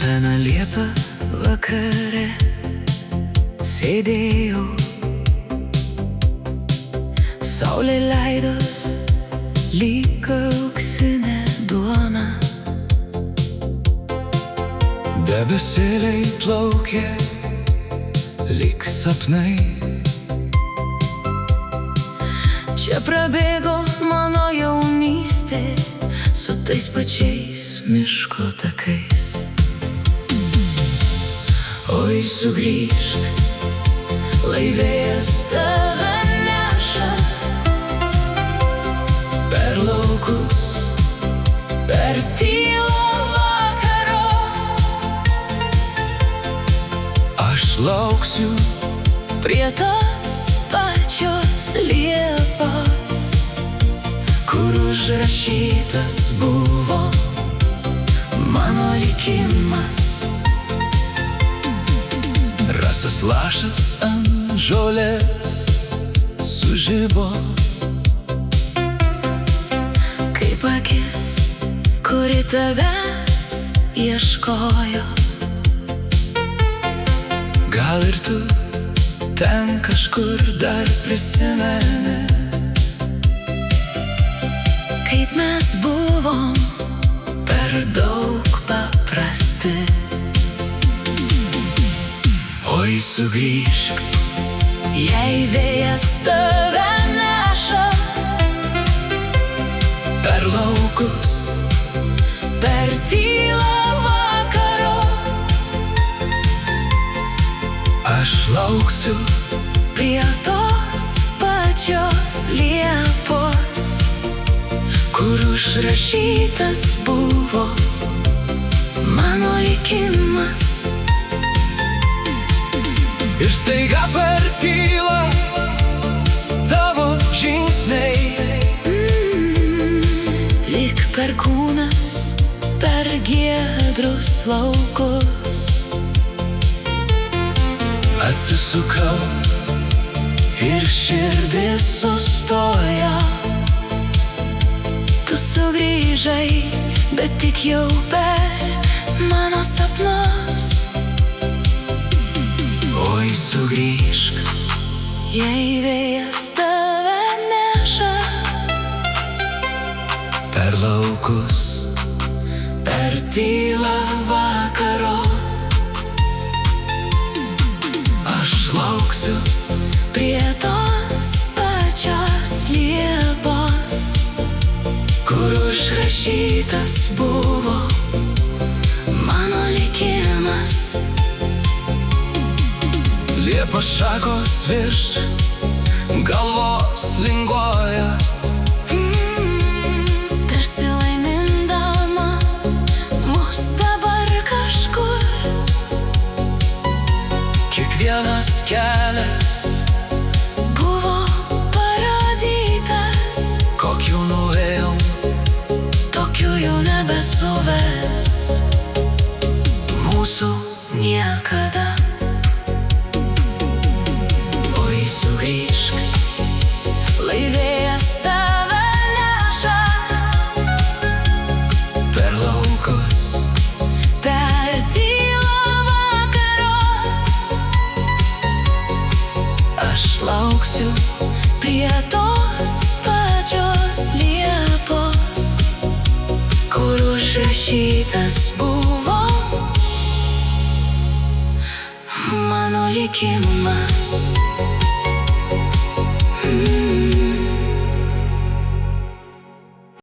Seną liepą vakare sėdėjau, saulė leidos lyg auksinė duona. Debesėliai plaukė lyg sapnai. Čia prabėgo mano jaunystė su tais pačiais miško takais. Oi, sugrįžk, laivėjas tave neša per laukus, per tylą vakaro. Aš lauksiu prie tos pačios liepos, kur užrašytas buvo mano likimas. Rasas lašas ant žolės sužibo, kaip akis, kuri tavęs ieškojo. Gal ir tu ten kažkur dar prisimeni, kaip mes buvom per daug paprasti. Oi, sugrįžk, jei vėjas tave neša per laukus, per tylą vakaro. Aš lauksiu prie tos pačios liepos, kur užrašytas buvo mano likimas. Ir staiga per tylą tavo žingsniai, lyg perkūnas per giedrus laukus. Atsisukau ir širdis sustoja. Tu sugrįžai, bet tik jau per mano sapnus. Oi, sugrįžk, jei vėjas tave neša per laukus, per tylą vakaro. Aš lauksiu prie tos pačios liepos, kur užrašytas buvo mano likimas. Liepos šakos virš galvos linguoja, tarsi laimindama mus dabar kažkur. Kiekvienas kelias buvo parodytas, kokiu nuėjom, tokiu jau nebesuves mūsų niekada. Sugrįžk, laivėjas tave neša per laukus, per tylą vakaro. Aš lauksiu prie tos pačios liepos, kur užrašytas buvo mano likimas.